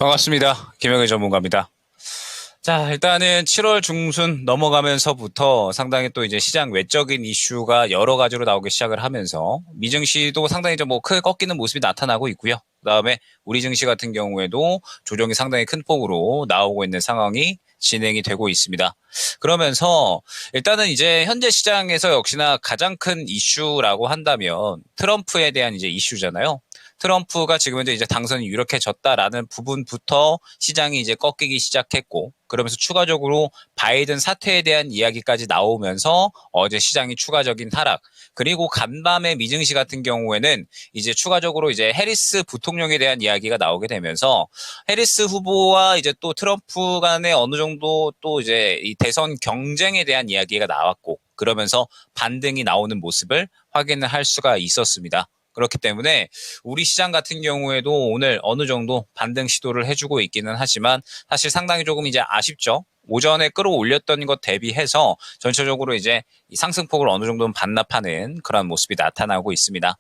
반갑습니다. 김영애 전문가입니다. 자, 일단은 7월 중순 넘어가면서부터 상당히 또 이제 시장 외적인 이슈가 여러 가지로 나오기 시작을 하면서 미증시도 상당히 좀 뭐 크게 꺾이는 모습이 나타나고 있고요. 그다음에 우리 증시 같은 경우에도 조정이 상당히 큰 폭으로 나오고 있는 상황이 진행이 되고 있습니다. 그러면서 일단은 이제 현재 시장에서 역시나 가장 큰 이슈라고 한다면 트럼프에 대한 이제 이슈잖아요. 트럼프가 지금 현재 이제 당선이 유력해졌다라는 부분부터 시장이 이제 꺾이기 시작했고, 그러면서 추가적으로 바이든 사퇴에 대한 이야기까지 나오면서 어제 시장이 추가적인 하락, 그리고 간밤에 미증시 같은 경우에는 이제 추가적으로 이제 해리스 부통령에 대한 이야기가 나오게 되면서 해리스 후보와 이제 또 트럼프 간의 어느 정도 또 이제 이 대선 경쟁에 대한 이야기가 나왔고, 그러면서 반등이 나오는 모습을 확인을 할 수가 있었습니다. 그렇기 때문에 우리 시장 같은 경우에도 오늘 어느 정도 반등 시도를 해주고 있기는 하지만 사실 상당히 조금 이제 아쉽죠. 오전에 끌어올렸던 것 대비해서 전체적으로 이제 이 상승폭을 어느 정도는 반납하는 그런 모습이 나타나고 있습니다.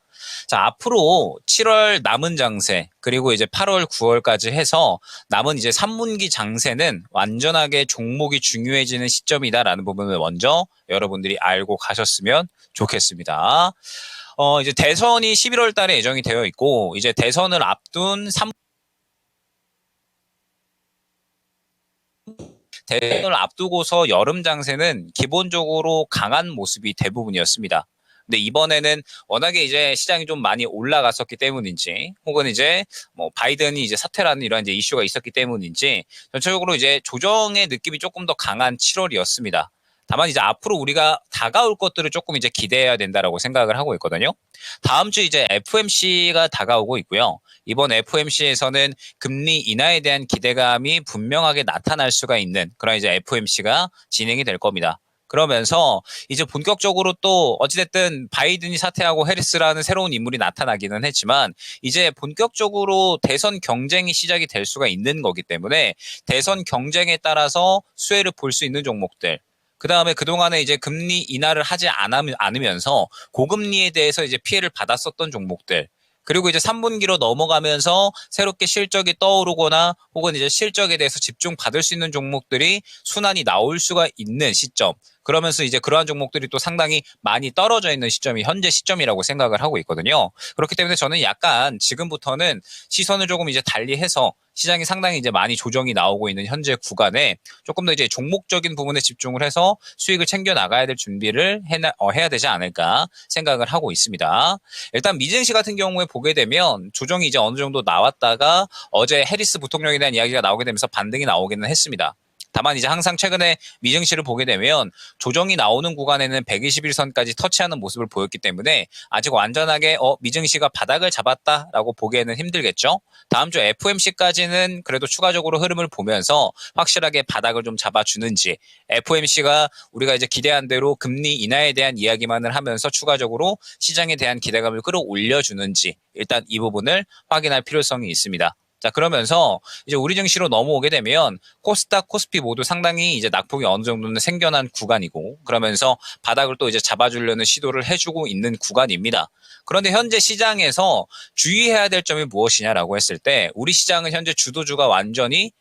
자, 앞으로 7월 남은 장세, 그리고 이제 8월, 9월까지 해서 남은 이제 3분기 장세는 완전하게 종목이 중요해지는 시점이다라는 부분을 먼저 여러분들이 알고 가셨으면 좋겠습니다. 이제 대선이 11월 달에 예정이 되어 있고, 이제 대선을 앞둔 대선을 앞두고서 여름 장세는 기본적으로 강한 모습이 대부분이었습니다. 근데 이번에는 워낙에 이제 시장이 좀 많이 올라갔었기 때문인지, 혹은 이제 뭐 바이든이 이제 사퇴라는 이런 이제 이슈가 있었기 때문인지, 전체적으로 이제 조정의 느낌이 조금 더 강한 7월이었습니다. 다만 이제 앞으로 우리가 다가올 것들을 조금 이제 기대해야 된다라고 생각을 하고 있거든요. 다음 주 이제 FMC가 다가오고 있고요. 이번 FMC에서는 금리 인하에 대한 기대감이 분명하게 나타날 수가 있는 그런 이제 FMC가 진행이 될 겁니다. 그러면서 이제 본격적으로 또 어찌됐든 바이든이 사퇴하고 해리스라는 새로운 인물이 나타나기는 했지만 이제 본격적으로 대선 경쟁이 시작이 될 수가 있는 거기 때문에 대선 경쟁에 따라서 수혜를 볼 수 있는 종목들, 그 다음에 그동안에 이제 금리 인하를 하지 않으면서 고금리에 대해서 이제 피해를 받았었던 종목들, 그리고 이제 3분기로 넘어가면서 새롭게 실적이 떠오르거나 혹은 이제 실적에 대해서 집중받을 수 있는 종목들이 순환이 나올 수가 있는 시점. 그러면서 이제 그러한 종목들이 또 상당히 많이 떨어져 있는 시점이 현재 시점이라고 생각을 하고 있거든요. 그렇기 때문에 저는 약간 지금부터는 시선을 조금 이제 달리해서 시장이 상당히 이제 많이 조정이 나오고 있는 현재 구간에 조금 더 이제 종목적인 부분에 집중을 해서 수익을 챙겨 나가야 될 준비를 해야 되지 않을까 생각을 하고 있습니다. 일단 미증시 같은 경우에 보게 되면 조정이 이제 어느 정도 나왔다가 어제 해리스 부통령에 대한 이야기가 나오게 되면서 반등이 나오기는 했습니다. 다만 이제 항상 최근에 미증시를 보게 되면 조정이 나오는 구간에는 121선까지 터치하는 모습을 보였기 때문에 아직 완전하게 미증시가 바닥을 잡았다라고 보기에는 힘들겠죠. 다음 주 FMC까지는 그래도 추가적으로 흐름을 보면서 확실하게 바닥을 좀 잡아주는지, FMC가 우리가 이제 기대한 대로 금리 인하에 대한 이야기만을 하면서 추가적으로 시장에 대한 기대감을 끌어올려주는지 일단 이 부분을 확인할 필요성이 있습니다. 자, 그러면서 이제 우리 증시로 넘어오게 되면 코스닥, 코스피 모두 상당히 이제 낙폭이 어느 정도는 생겨난 구간이고, 그러면서 바닥을 또 이제 잡아주려는 시도를 해주고 있는 구간입니다. 그런데 현재 시장에서 주의해야 될 점이 무엇이냐라고 했을 때, 우리 시장은 현재 주도주가 완전히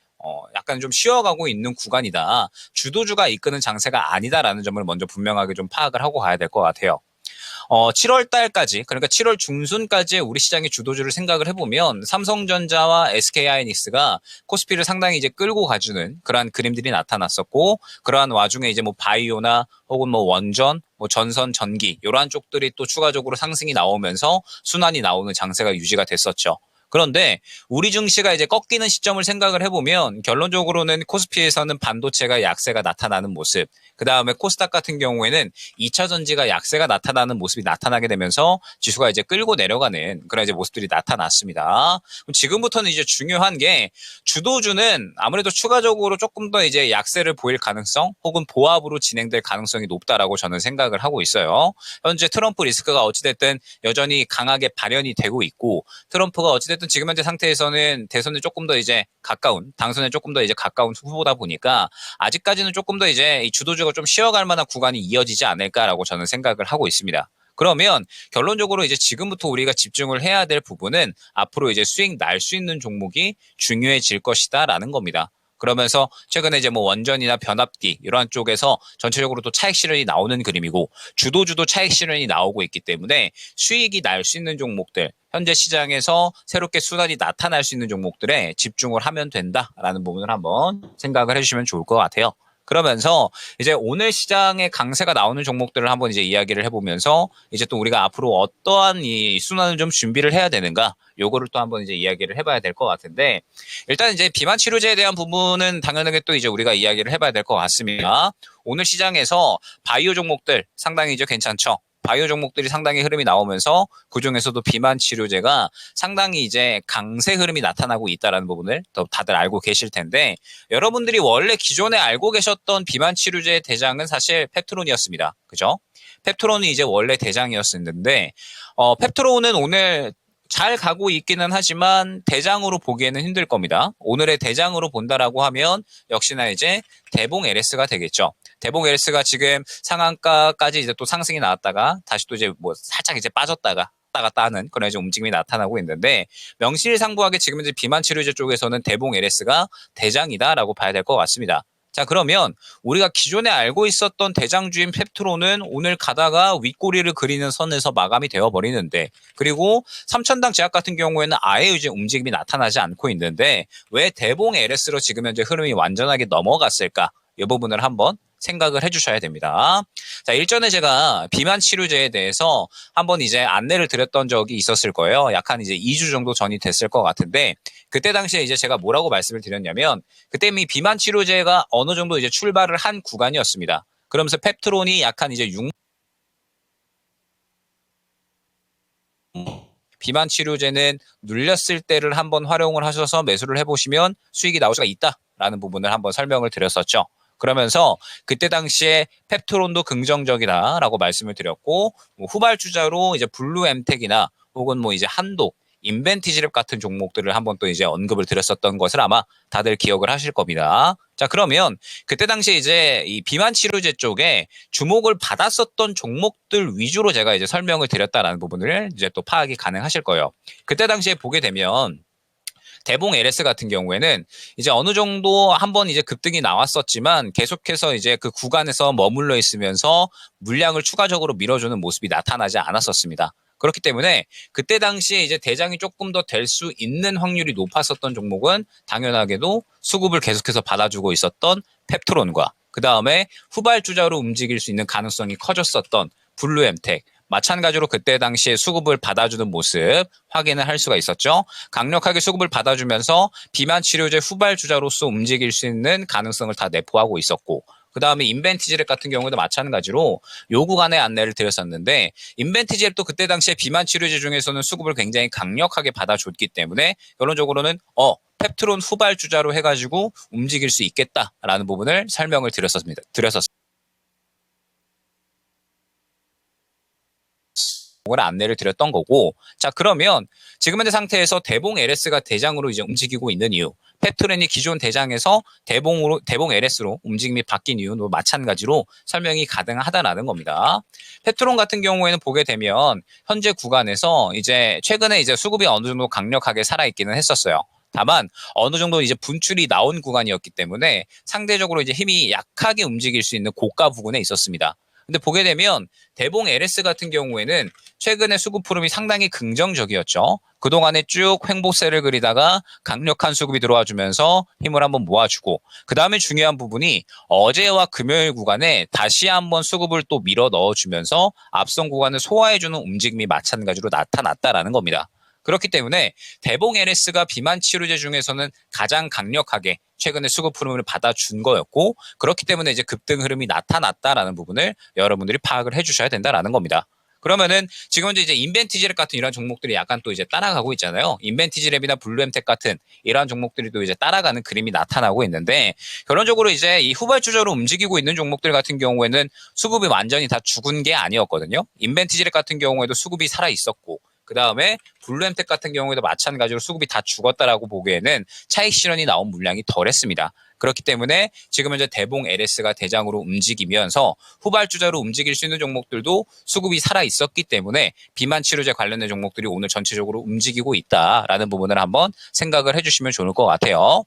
약간 좀 쉬어가고 있는 구간이다. 주도주가 이끄는 장세가 아니다라는 점을 먼저 분명하게 좀 파악을 하고 가야 될 것 같아요. 7월 달까지, 그러니까 7월 중순까지 우리 시장의 주도주를 생각을 해보면 삼성전자와 SK하이닉스가 코스피를 상당히 이제 끌고 가주는 그러한 그림들이 나타났었고, 그러한 와중에 이제 뭐 바이오나 혹은 뭐 원전, 뭐 전선, 전기 이러한 쪽들이 또 추가적으로 상승이 나오면서 순환이 나오는 장세가 유지가 됐었죠. 그런데 우리 증시가 이제 꺾이는 시점을 생각을 해보면 결론적으로는 코스피에서는 반도체가 약세가 나타나는 모습, 그 다음에 코스닥 같은 경우에는 2차 전지가 약세가 나타나는 모습이 나타나게 되면서 지수가 이제 끌고 내려가는 그런 이제 모습들이 나타났습니다. 지금부터는 이제 중요한 게 주도주는 아무래도 추가적으로 조금 더 이제 약세를 보일 가능성 혹은 보합으로 진행될 가능성이 높다라고 저는 생각을 하고 있어요. 현재 트럼프 리스크가 어찌됐든 여전히 강하게 발현이 되고 있고, 트럼프가 어찌됐든 지금 현재 상태에서는 대선에 조금 더 이제 가까운, 당선에 조금 더 이제 가까운 후보다 보니까 아직까지는 조금 더 이제 이 주도주가 좀 쉬어갈 만한 구간이 이어지지 않을까라고 저는 생각을 하고 있습니다. 그러면 결론적으로 이제 지금부터 우리가 집중을 해야 될 부분은 앞으로 이제 수익 날 수 있는 종목이 중요해질 것이다라는 겁니다. 그러면서 최근에 이제 뭐 원전이나 변압기 이러한 쪽에서 전체적으로 또 차익 실현이 나오는 그림이고 주도주도 차익 실현이 나오고 있기 때문에 수익이 날 수 있는 종목들 현재 시장에서 새롭게 순환이 나타날 수 있는 종목들에 집중을 하면 된다라는 부분을 한번 생각을 해주시면 좋을 것 같아요. 그러면서 이제 오늘 시장에 강세가 나오는 종목들을 한번 이제 이야기를 해보면서 이제 또 우리가 앞으로 어떠한 이 순환을 좀 준비를 해야 되는가 요거를 또 한번 이제 이야기를 해봐야 될 것 같은데 일단 이제 비만 치료제에 대한 부분은 당연하게 또 이제 우리가 이야기를 해봐야 될 것 같습니다. 오늘 시장에서 바이오 종목들 상당히 이제 괜찮죠. 바이오 종목들이 상당히 흐름이 나오면서 그중에서도 비만 치료제가 상당히 이제 강세 흐름이 나타나고 있다는 부분을 또 다들 알고 계실 텐데 여러분들이 원래 기존에 알고 계셨던 비만 치료제의 대장은 사실 펩트론이었습니다. 그죠? 펩트론이 이제 원래 대장이었었는데 펩트론은 오늘 잘 가고 있기는 하지만 대장으로 보기에는 힘들 겁니다. 오늘의 대장으로 본다라고 하면 역시나 이제 대봉 LS가 되겠죠. 대봉 LS가 지금 상한가까지 이제 또 상승이 나왔다가 다시 또 이제 뭐 살짝 이제 빠졌다가 왔다 갔다 하는 그런 이제 움직임이 나타나고 있는데 명실상부하게 지금 이제 비만 치료제 쪽에서는 대봉 LS가 대장이다라고 봐야 될 것 같습니다. 자, 그러면 우리가 기존에 알고 있었던 대장주인 펩트론은 오늘 가다가 윗꼬리를 그리는 선에서 마감이 되어 버리는데 그리고 삼천당 제약 같은 경우에는 아예 이제 움직임이 나타나지 않고 있는데 왜 대봉 LS로 지금 현재 흐름이 완전하게 넘어갔을까? 이 부분을 한번 생각을 해주셔야 됩니다. 자, 일전에 제가 비만 치료제에 대해서 한번 이제 안내를 드렸던 적이 있었을 거예요. 약 한 이제 2주 정도 전이 됐을 것 같은데 그때 당시에 이제 제가 뭐라고 말씀을 드렸냐면 그때 이미 비만 치료제가 어느 정도 이제 출발을 한 구간이었습니다. 그러면서 펩트론이 약한 이제 6 비만 치료제는 눌렸을 때를 한번 활용을 하셔서 매수를 해보시면 수익이 나올 수가 있다라는 부분을 한번 설명을 드렸었죠. 그러면서 그때 당시에 펩트론도 긍정적이다라고 말씀을 드렸고 뭐 후발주자로 이제 블루엠텍이나 혹은 뭐 이제 한독, 인벤티지랩 같은 종목들을 한번 또 이제 언급을 드렸었던 것을 아마 다들 기억을 하실 겁니다. 자, 그러면 그때 당시에 이제 이 비만 치료제 쪽에 주목을 받았었던 종목들 위주로 제가 이제 설명을 드렸다라는 부분을 이제 또 파악이 가능하실 거예요. 그때 당시에 보게 되면 대봉 LS 같은 경우에는 이제 어느 정도 한번 이제 급등이 나왔었지만 계속해서 이제 그 구간에서 머물러 있으면서 물량을 추가적으로 밀어주는 모습이 나타나지 않았었습니다. 그렇기 때문에 그때 당시에 이제 대장이 조금 더 될 수 있는 확률이 높았었던 종목은 당연하게도 수급을 계속해서 받아주고 있었던 펩트론과 그 다음에 후발주자로 움직일 수 있는 가능성이 커졌었던 블루엠텍, 마찬가지로 그때 당시에 수급을 받아주는 모습 확인을 할 수가 있었죠. 강력하게 수급을 받아주면서 비만 치료제 후발주자로서 움직일 수 있는 가능성을 다 내포하고 있었고 그 다음에 인벤티지랩 같은 경우도 마찬가지로 요 구간의 안내를 드렸었는데 인벤티지랩도 그때 당시에 비만 치료제 중에서는 수급을 굉장히 강력하게 받아줬기 때문에 결론적으로는 펩트론 후발주자로 해가지고 움직일 수 있겠다라는 부분을 설명을 드렸었습니다. 안내를 드렸던 거고 자 그러면 지금 현재 상태에서 대봉 LS가 대장으로 이제 움직이고 있는 이유 펩트론이 기존 대장에서 대봉 LS로 움직임이 바뀐 이유도 마찬가지로 설명이 가능하다라는 겁니다. 펩트론 같은 경우에는 보게 되면 현재 구간에서 이제 최근에 이제 수급이 어느 정도 강력하게 살아있기는 했었어요. 다만 어느 정도 이제 분출이 나온 구간이었기 때문에 상대적으로 이제 힘이 약하게 움직일 수 있는 고가 부근에 있었습니다. 근데 보게 되면 대봉 LS 같은 경우에는 최근에 수급 흐름이 상당히 긍정적이었죠. 그동안에 쭉 횡보세를 그리다가 강력한 수급이 들어와 주면서 힘을 한번 모아주고 그 다음에 중요한 부분이 어제와 금요일 구간에 다시 한번 수급을 또 밀어 넣어주면서 앞선 구간을 소화해주는 움직임이 마찬가지로 나타났다라는 겁니다. 그렇기 때문에 대봉 LS가 비만 치료제 중에서는 가장 강력하게 최근에 수급 흐름을 받아준 거였고 그렇기 때문에 이제 급등 흐름이 나타났다라는 부분을 여러분들이 파악을 해주셔야 된다라는 겁니다. 그러면은 지금 현재 이제 인벤티지랩 같은 이런 종목들이 약간 또 이제 따라가고 있잖아요. 인벤티지랩이나 블루엠텍 같은 이러한 종목들이 또 이제 따라가는 그림이 나타나고 있는데 결론적으로 이제 이 후발주자로 움직이고 있는 종목들 같은 경우에는 수급이 완전히 다 죽은 게 아니었거든요. 인벤티지랩 같은 경우에도 수급이 살아 있었고 그 다음에 블루엠텍 같은 경우에도 마찬가지로 수급이 다 죽었다라고 보기에는 차익 실현이 나온 물량이 덜했습니다. 그렇기 때문에 지금 현재 대봉 LS가 대장으로 움직이면서 후발주자로 움직일 수 있는 종목들도 수급이 살아 있었기 때문에 비만 치료제 관련된 종목들이 오늘 전체적으로 움직이고 있다라는 부분을 한번 생각을 해주시면 좋을 것 같아요.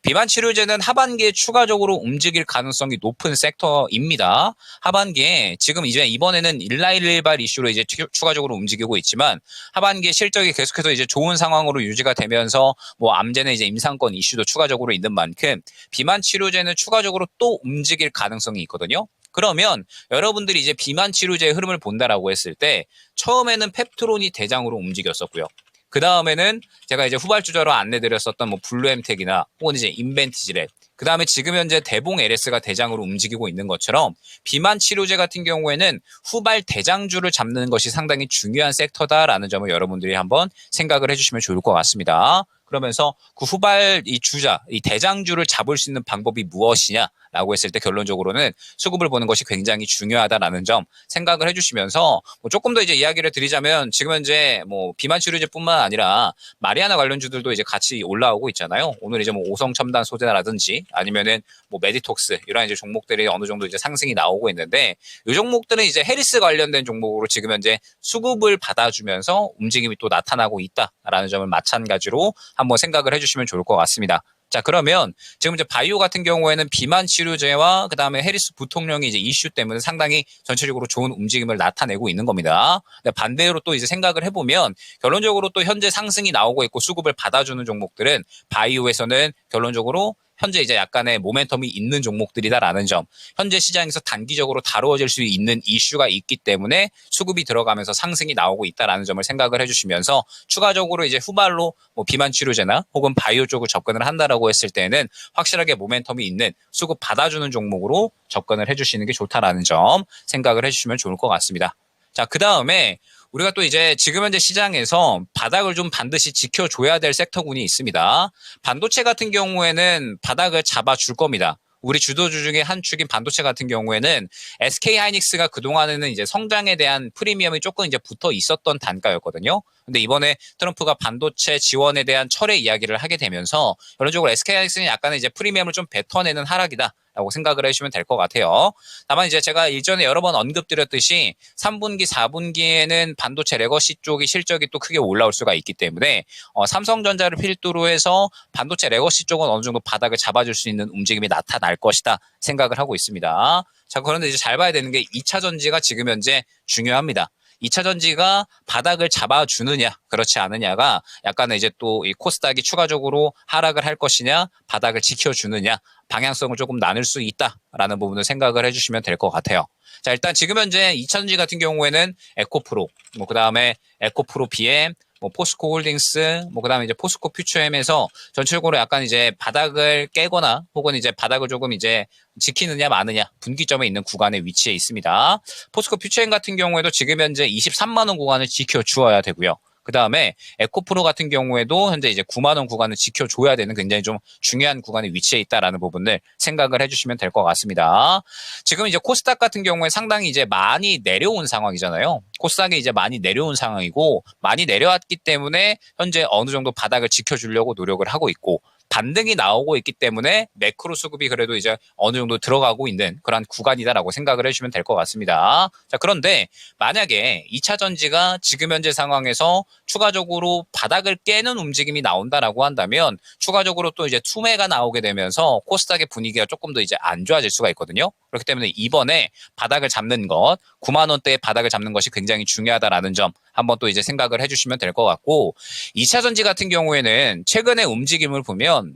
비만 치료제는 하반기에 추가적으로 움직일 가능성이 높은 섹터입니다. 하반기에 지금 이제 이번에는 일라일발 이슈로 이제 추가적으로 움직이고 있지만 하반기에 실적이 계속해서 이제 좋은 상황으로 유지가 되면서 뭐 암제는 이제 임상권 이슈도 추가적으로 있는 만큼 비만 치료제는 추가적으로 또 움직일 가능성이 있거든요. 그러면 여러분들이 이제 비만 치료제의 흐름을 본다라고 했을 때 처음에는 펩트론이 대장으로 움직였었고요. 그 다음에는 제가 이제 후발주자로 안내드렸었던 뭐 블루엠텍이나 혹은 이제 인벤티지랩, 그 다음에 지금 현재 대봉 LS가 대장으로 움직이고 있는 것처럼 비만 치료제 같은 경우에는 후발 대장주를 잡는 것이 상당히 중요한 섹터다라는 점을 여러분들이 한번 생각을 해주시면 좋을 것 같습니다. 그러면서 그 후발 이 주자, 이 대장주를 잡을 수 있는 방법이 무엇이냐라고 했을 때 결론적으로는 수급을 보는 것이 굉장히 중요하다라는 점 생각을 해주시면서 뭐 조금 더 이제 이야기를 드리자면 지금 현재 뭐 비만 치료제뿐만 아니라 마리아나 관련주들도 이제 같이 올라오고 있잖아요. 오늘 이제 뭐 오성 첨단 소재라든지 아니면은 뭐 메디톡스 이런 이제 종목들이 어느 정도 이제 상승이 나오고 있는데 이 종목들은 이제 헤리스 관련된 종목으로 지금 현재 수급을 받아주면서 움직임이 또 나타나고 있다라는 점을 마찬가지로 한번 생각을 해주시면 좋을 것 같습니다. 자, 그러면 지금 이제 바이오 같은 경우에는 비만 치료제와 그 다음에 해리스 부통령이 이제 이슈 때문에 상당히 전체적으로 좋은 움직임을 나타내고 있는 겁니다. 반대로 또 이제 생각을 해보면 결론적으로 또 현재 상승이 나오고 있고 수급을 받아주는 종목들은 바이오에서는 결론적으로 현재 이제 약간의 모멘텀이 있는 종목들이다라는 점, 현재 시장에서 단기적으로 다루어질 수 있는 이슈가 있기 때문에 수급이 들어가면서 상승이 나오고 있다라는 점을 생각을 해주시면서 추가적으로 이제 후발로 뭐 비만 치료제나 혹은 바이오 쪽을 접근을 한다라고 했을 때는 확실하게 모멘텀이 있는 수급 받아주는 종목으로 접근을 해주시는 게 좋다라는 점 생각을 해주시면 좋을 것 같습니다. 자, 그 다음에 우리가 또 이제 지금 현재 시장에서 바닥을 좀 반드시 지켜줘야 될 섹터군이 있습니다. 반도체 같은 경우에는 바닥을 잡아줄 겁니다. 우리 주도주 중에 한 축인 반도체 같은 경우에는 SK 하이닉스가 그동안에는 이제 성장에 대한 프리미엄이 조금 이제 붙어 있었던 단가였거든요. 근데 이번에 트럼프가 반도체 지원에 대한 철회 이야기를 하게 되면서 결론적으로 SK 하이닉스는 약간의 이제 프리미엄을 좀 뱉어내는 하락이다. 라고 생각을 해주시면 될 것 같아요. 다만 이제 제가 일전에 여러 번 언급드렸듯이 3분기, 4분기에는 반도체 레거시 쪽이 실적이 또 크게 올라올 수가 있기 때문에 삼성전자를 필두로 해서 반도체 레거시 쪽은 어느 정도 바닥을 잡아줄 수 있는 움직임이 나타날 것이다 생각을 하고 있습니다. 자, 그런데 이제 잘 봐야 되는 게 2차 전지가 지금 현재 중요합니다. 2차 전지가 바닥을 잡아주느냐 그렇지 않느냐가 약간의 이제 또 이 코스닥이 추가적으로 하락을 할 것이냐 바닥을 지켜주느냐 방향성을 조금 나눌 수 있다라는 부분을 생각을 해주시면 될 것 같아요. 자, 일단 지금 현재 2차 전지 같은 경우에는 에코프로, 뭐 그다음에 에코프로 BM, 뭐 포스코 홀딩스, 뭐 그다음에 이제 포스코 퓨처엠에서 전체적으로 약간 이제 바닥을 깨거나 혹은 이제 바닥을 조금 이제 지키느냐 마느냐 분기점에 있는 구간에 위치해 있습니다. 포스코 퓨처엠 같은 경우에도 지금 현재 23만 원 구간을 지켜주어야 되고요. 그 다음에 에코프로 같은 경우에도 현재 이제 9만 원 구간을 지켜줘야 되는 굉장히 좀 중요한 구간에 위치해 있다라는 부분을 생각을 해주시면 될 것 같습니다. 지금 이제 코스닥 같은 경우에 상당히 이제 많이 내려온 상황이잖아요. 코스닥이 이제 많이 내려온 상황이고 많이 내려왔기 때문에 현재 어느 정도 바닥을 지켜주려고 노력을 하고 있고 반등이 나오고 있기 때문에 매크로 수급이 그래도 이제 어느 정도 들어가고 있는 그런 구간이다라고 생각을 해주시면 될 것 같습니다. 자, 그런데 만약에 2차 전지가 지금 현재 상황에서 추가적으로 바닥을 깨는 움직임이 나온다라고 한다면 추가적으로 또 이제 투매가 나오게 되면서 코스닥의 분위기가 조금 더 이제 안 좋아질 수가 있거든요. 그렇기 때문에 이번에 바닥을 잡는 것, 9만 원대의 바닥을 잡는 것이 굉장히 중요하다라는 점 한번 또 이제 생각을 해주시면 될 것 같고 2차 전지 같은 경우에는 최근의 움직임을 보면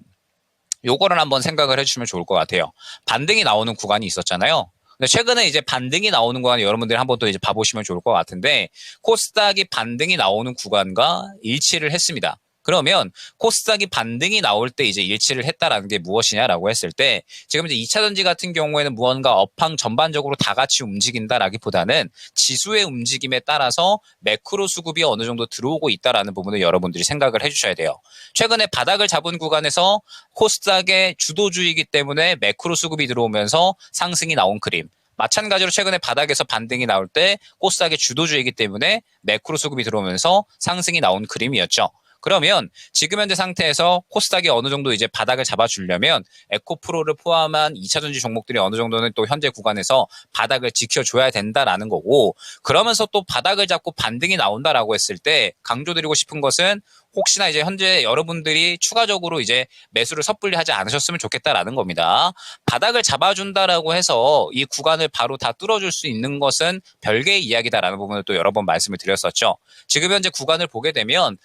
요거를 한번 생각을 해주시면 좋을 것 같아요. 반등이 나오는 구간이 있었잖아요. 근데 최근에 이제 반등이 나오는 구간 여러분들이 한번 또 이제 봐보시면 좋을 것 같은데 코스닥이 반등이 나오는 구간과 일치를 했습니다. 그러면 코스닥이 반등이 나올 때 이제 일치를 했다라는 게 무엇이냐라고 했을 때 지금 이제 2차 전지 같은 경우에는 무언가 업황 전반적으로 다 같이 움직인다라기보다는 지수의 움직임에 따라서 매크로 수급이 어느 정도 들어오고 있다라는 부분을 여러분들이 생각을 해주셔야 돼요. 최근에 바닥을 잡은 구간에서 코스닥의 주도주의이기 때문에 매크로 수급이 들어오면서 상승이 나온 그림. 마찬가지로 최근에 바닥에서 반등이 나올 때 코스닥의 주도주이기 때문에 매크로 수급이 들어오면서 상승이 나온 그림이었죠. 그러면 지금 현재 상태에서 코스닥이 어느 정도 이제 바닥을 잡아주려면 에코프로를 포함한 2차전지 종목들이 어느 정도는 또 현재 구간에서 바닥을 지켜줘야 된다라는 거고, 그러면서 또 바닥을 잡고 반등이 나온다라고 했을 때 강조드리고 싶은 것은 혹시나 이제 현재 여러분들이 추가적으로 이제 매수를 섣불리 하지 않으셨으면 좋겠다라는 겁니다. 바닥을 잡아준다라고 해서 이 구간을 바로 다 뚫어줄 수 있는 것은 별개의 이야기다라는 부분을 또 여러 번 말씀을 드렸었죠. 지금 현재 구간을 보게 되면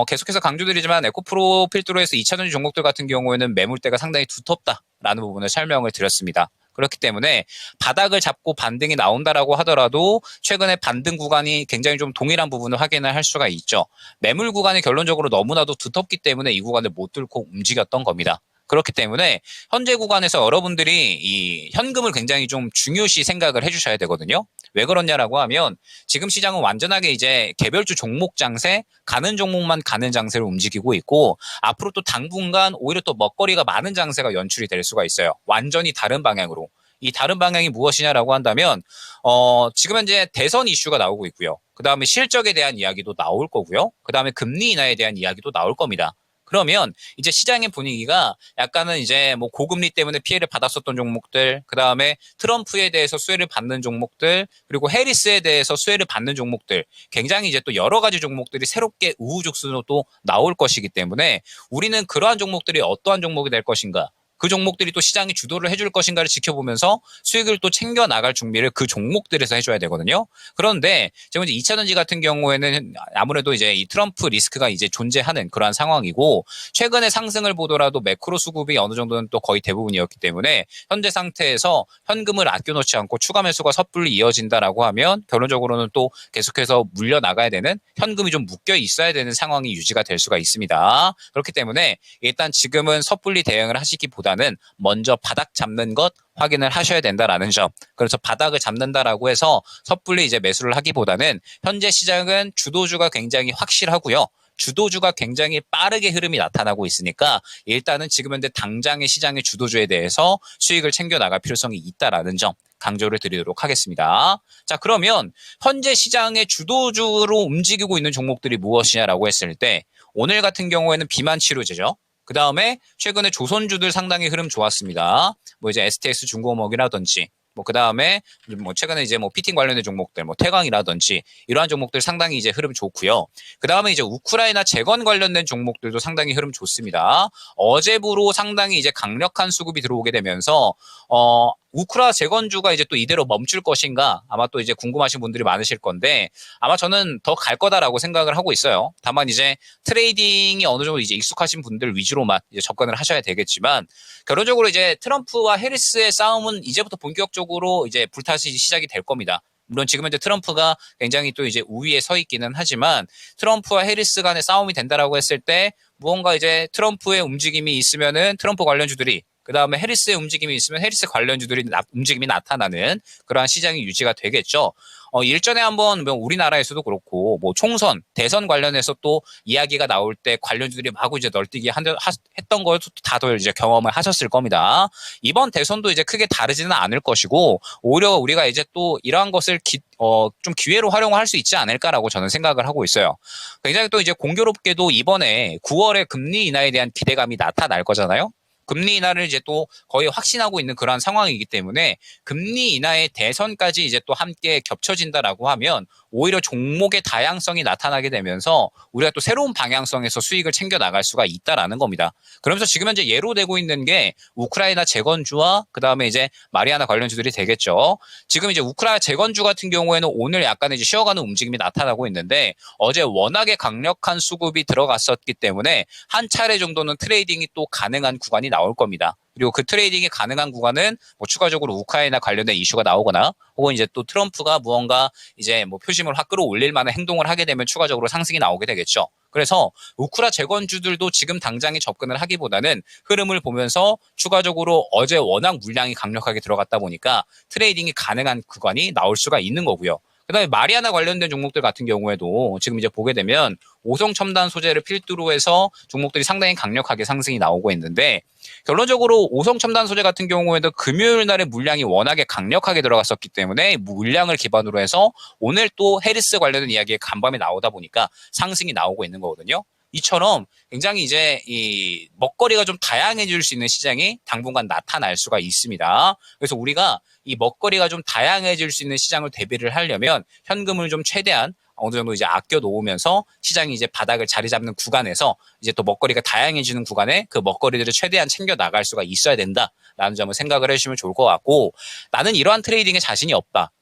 계속해서 강조드리지만 에코프로 필두로 해서 2차전지 종목들 같은 경우에는 매물대가 상당히 두텁다라는 부분을 설명을 드렸습니다. 그렇기 때문에 바닥을 잡고 반등이 나온다라고 하더라도 최근에 반등 구간이 굉장히 좀 동일한 부분을 확인을 할 수가 있죠. 매물 구간이 결론적으로 너무나도 두텁기 때문에 이 구간을 못 뚫고 움직였던 겁니다. 그렇기 때문에 현재 구간에서 여러분들이 이 현금을 굉장히 좀 중요시 생각을 해주셔야 되거든요. 왜 그러냐라고 하면 지금 시장은 완전하게 이제 개별주 종목 장세, 가는 종목만 가는 장세로 움직이고 있고, 앞으로 또 당분간 오히려 또 먹거리가 많은 장세가 연출이 될 수가 있어요. 완전히 다른 방향으로. 이 다른 방향이 무엇이냐라고 한다면 지금 현재 대선 이슈가 나오고 있고요. 그 다음에 실적에 대한 이야기도 나올 거고요. 그 다음에 금리 인하에 대한 이야기도 나올 겁니다. 그러면 이제 시장의 분위기가 약간은 이제 뭐 고금리 때문에 피해를 받았었던 종목들, 그 다음에 트럼프에 대해서 수혜를 받는 종목들, 그리고 해리스에 대해서 수혜를 받는 종목들, 굉장히 이제 또 여러 가지 종목들이 새롭게 우후죽순으로 또 나올 것이기 때문에 우리는 그러한 종목들이 어떠한 종목이 될 것인가, 그 종목들이 또 시장이 주도를 해줄 것인가를 지켜보면서 수익을 또 챙겨 나갈 준비를 그 종목들에서 해줘야 되거든요. 그런데 지금 이제 2차전지 같은 경우에는 아무래도 이제 이 트럼프 리스크가 이제 존재하는 그러한 상황이고, 최근의 상승을 보더라도 매크로 수급이 어느 정도는 또 거의 대부분이었기 때문에 현재 상태에서 현금을 아껴놓지 않고 추가 매수가 섣불리 이어진다라고 하면 결론적으로는 또 계속해서 물려 나가야 되는, 현금이 좀 묶여 있어야 되는 상황이 유지가 될 수가 있습니다. 그렇기 때문에 일단 지금은 섣불리 대응을 하시기보다 는 먼저 바닥 잡는 것 확인을 하셔야 된다라는 점. 그래서 바닥을 잡는다라고 해서 섣불리 이제 매수를 하기보다는 현재 시장은 주도주가 굉장히 확실하고요. 주도주가 굉장히 빠르게 흐름이 나타나고 있으니까 일단은 지금 현재 당장의 시장의 주도주에 대해서 수익을 챙겨 나갈 필요성이 있다라는 점 강조를 드리도록 하겠습니다. 자, 그러면 현재 시장의 주도주로 움직이고 있는 종목들이 무엇이냐라고 했을 때 오늘 같은 경우에는 비만 치료제죠. 그 다음에 최근에 조선주들 상당히 흐름 좋았습니다. 뭐 이제 STX 중공업이라든지, 뭐 그 다음에 뭐 최근에 이제 뭐 피팅 관련된 종목들, 뭐 태광이라든지 이러한 종목들 상당히 이제 흐름 좋고요. 그 다음에 이제 우크라이나 재건 관련된 종목들도 상당히 흐름 좋습니다. 어제부로 상당히 이제 강력한 수급이 들어오게 되면서 우크라 재건주가 이제 또 이대로 멈출 것인가 아마 또 이제 궁금하신 분들이 많으실 건데 아마 저는 더 갈 거다라고 생각을 하고 있어요. 다만 이제 트레이딩이 어느 정도 이제 익숙하신 분들 위주로만 이제 접근을 하셔야 되겠지만 결론적으로 이제 트럼프와 해리스의 싸움은 이제부터 본격적으로 이제 불타시 시작이 될 겁니다. 물론 지금 현재 트럼프가 굉장히 또 이제 우위에 서 있기는 하지만 트럼프와 해리스 간의 싸움이 된다라고 했을 때 무언가 이제 트럼프의 움직임이 있으면은 트럼프 관련주들이 그 다음에 해리스의 움직임이 있으면 해리스 관련주들이 움직임이 나타나는 그러한 시장이 유지가 되겠죠. 일전에 한번 뭐 우리나라에서도 그렇고 뭐 총선, 대선 관련해서 또 이야기가 나올 때 관련주들이 마구 이제 널뛰기 했던 걸 다들 이제 경험을 하셨을 겁니다. 이번 대선도 이제 크게 다르지는 않을 것이고 오히려 우리가 이제 또 이러한 것을 좀 기회로 활용할 수 있지 않을까라고 저는 생각을 하고 있어요. 굉장히 또 이제 공교롭게도 이번에 9월에 금리 인하에 대한 기대감이 나타날 거잖아요. 금리 인하를 이제 또 거의 확신하고 있는 그러한 상황이기 때문에 금리 인하의 대선까지 이제 또 함께 겹쳐진다라고 하면 오히려 종목의 다양성이 나타나게 되면서 우리가 또 새로운 방향성에서 수익을 챙겨 나갈 수가 있다라는 겁니다. 그러면서 지금 현재 예로 되고 있는 게 우크라이나 재건주와 그 다음에 이제 마리아나 관련주들이 되겠죠. 지금 이제 우크라이나 재건주 같은 경우에는 오늘 약간 이제 쉬어가는 움직임이 나타나고 있는데 어제 워낙에 강력한 수급이 들어갔었기 때문에 한 차례 정도는 트레이딩이 또 가능한 구간이 나올 겁니다. 그리고 그 트레이딩이 가능한 구간은 뭐 추가적으로 우크라이나 관련된 이슈가 나오거나 혹은 이제 또 트럼프가 무언가 이제 뭐 표심을 확 끌어올릴 만한 행동을 하게 되면 추가적으로 상승이 나오게 되겠죠. 그래서 우크라 재건주들도 지금 당장에 접근을 하기보다는 흐름을 보면서 추가적으로 어제 워낙 물량이 강력하게 들어갔다 보니까 트레이딩이 가능한 구간이 나올 수가 있는 거고요. 그다음에 마리아나 관련된 종목들 같은 경우에도 지금 이제 보게 되면 오성 첨단 소재를 필두로 해서 종목들이 상당히 강력하게 상승이 나오고 있는데, 결론적으로 오성 첨단 소재 같은 경우에도 금요일 날에 물량이 워낙에 강력하게 들어갔었기 때문에 물량을 기반으로 해서 오늘 또 헤리스 관련된 이야기가 간밤에 나오다 보니까 상승이 나오고 있는 거거든요. 이처럼 굉장히 이제 이 먹거리가 좀 다양해질 수 있는 시장이 당분간 나타날 수가 있습니다. 그래서 우리가 이 먹거리가 좀 다양해질 수 있는 시장을 대비를 하려면 현금을 좀 최대한 어느 정도 이제 아껴 놓으면서 시장이 이제 바닥을 자리 잡는 구간에서 이제 또 먹거리가 다양해지는 구간에 그 먹거리들을 최대한 챙겨 나갈 수가 있어야 된다라는 점을 생각을 해주시면 좋을 것 같고, 나는 이러한 트레이딩에 자신이 없다.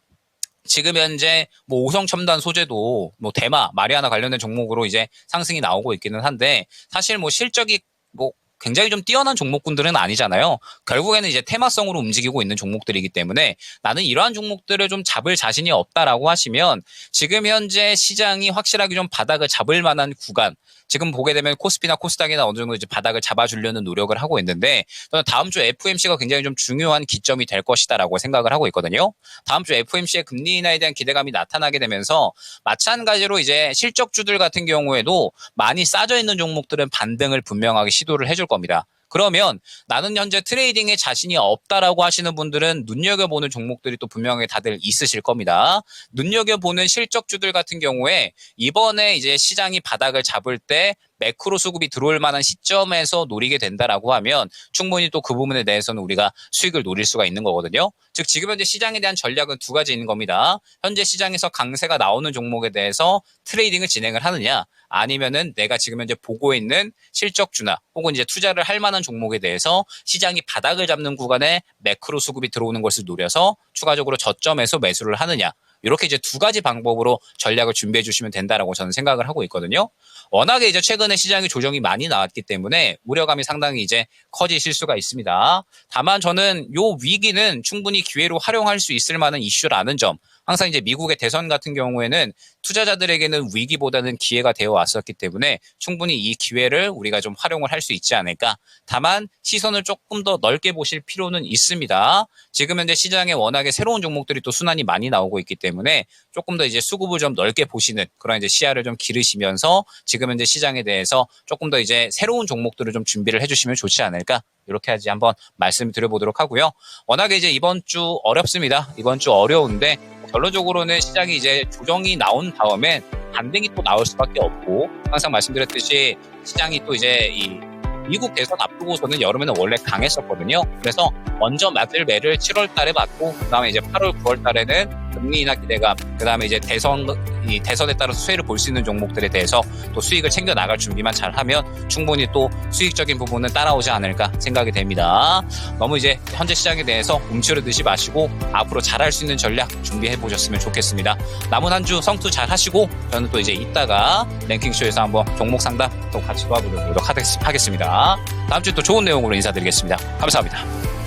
지금 현재 뭐 오성 첨단 소재도 뭐 대마, 마리아나 관련된 종목으로 이제 상승이 나오고 있기는 한데, 사실 뭐 실적이 뭐 굉장히 좀 뛰어난 종목군들은 아니잖아요. 결국에는 이제 테마성으로 움직이고 있는 종목들이기 때문에 나는 이러한 종목들을 좀 잡을 자신이 없다라고 하시면, 지금 현재 시장이 확실하게 좀 바닥을 잡을 만한 구간, 지금 보게 되면 코스피나 코스닥이나 어느 정도 이제 바닥을 잡아주려는 노력을 하고 있는데, 저는 다음 주 FOMC가 굉장히 좀 중요한 기점이 될 것이다라고 생각을 하고 있거든요. 다음 주 FOMC의 금리 인하에 대한 기대감이 나타나게 되면서 마찬가지로 이제 실적주들 같은 경우에도 많이 싸져 있는 종목들은 반등을 분명하게 시도를 해줄 겁니다. 그러면 나는 현재 트레이딩에 자신이 없다라고 하시는 분들은 눈여겨보는 종목들이 또 분명히 다들 있으실 겁니다. 눈여겨보는 실적주들 같은 경우에 이번에 이제 시장이 바닥을 잡을 때 매크로 수급이 들어올 만한 시점에서 노리게 된다라고 하면 충분히 또 그 부분에 대해서는 우리가 수익을 노릴 수가 있는 거거든요. 즉 지금 현재 시장에 대한 전략은 두 가지 있는 겁니다. 현재 시장에서 강세가 나오는 종목에 대해서 트레이딩을 진행을 하느냐, 아니면은 내가 지금 현재 보고 있는 실적주나 혹은 이제 투자를 할 만한 종목에 대해서 시장이 바닥을 잡는 구간에 매크로 수급이 들어오는 것을 노려서 추가적으로 저점에서 매수를 하느냐, 이렇게 이제 두 가지 방법으로 전략을 준비해 주시면 된다라고 저는 생각을 하고 있거든요. 워낙에 이제 최근에 시장이 조정이 많이 나왔기 때문에 우려감이 상당히 이제 커지실 수가 있습니다. 다만 저는 요 위기는 충분히 기회로 활용할 수 있을 만한 이슈라는 점, 항상 이제 미국의 대선 같은 경우에는 투자자들에게는 위기보다는 기회가 되어 왔었기 때문에 충분히 이 기회를 우리가 좀 활용을 할 수 있지 않을까. 다만 시선을 조금 더 넓게 보실 필요는 있습니다. 지금 현재 시장에 워낙에 새로운 종목들이 또 순환이 많이 나오고 있기 때문에 조금 더 이제 수급을 좀 넓게 보시는 그런 이제 시야를 좀 기르시면서 지금 현재 시장에 대해서 조금 더 이제 새로운 종목들을 좀 준비를 해주시면 좋지 않을까. 이렇게 하지 한번 말씀을 드려보도록 하고요. 워낙에 이제 이번 주 어렵습니다. 이번 주 어려운데 결론적으로는 시장이 이제 조정이 나온 다음에 반등이 또 나올 수밖에 없고, 항상 말씀드렸듯이 시장이 또 이제 이 미국 대선 앞두고서는 여름에는 원래 강했었거든요. 그래서 먼저 맞을 매를 7월 달에 맞고, 그다음에 이제 8월, 9월 달에는 금리 인하 기대감, 그다음에 이제 대선에 따라서 수혜를 볼 수 있는 종목들에 대해서 또 수익을 챙겨 나갈 준비만 잘하면 충분히 또 수익적인 부분은 따라오지 않을까 생각이 됩니다. 너무 이제 현재 시장에 대해서 움츠러들지 마시고 앞으로 잘할 수 있는 전략 준비해 보셨으면 좋겠습니다. 남은 한 주 성투 잘 하시고 저는 또 이제 이따가 랭킹쇼에서 한번 종목 상담 또 같이 도와보도록 하겠습니다. 다음 주에 또 좋은 내용으로 인사드리겠습니다. 감사합니다.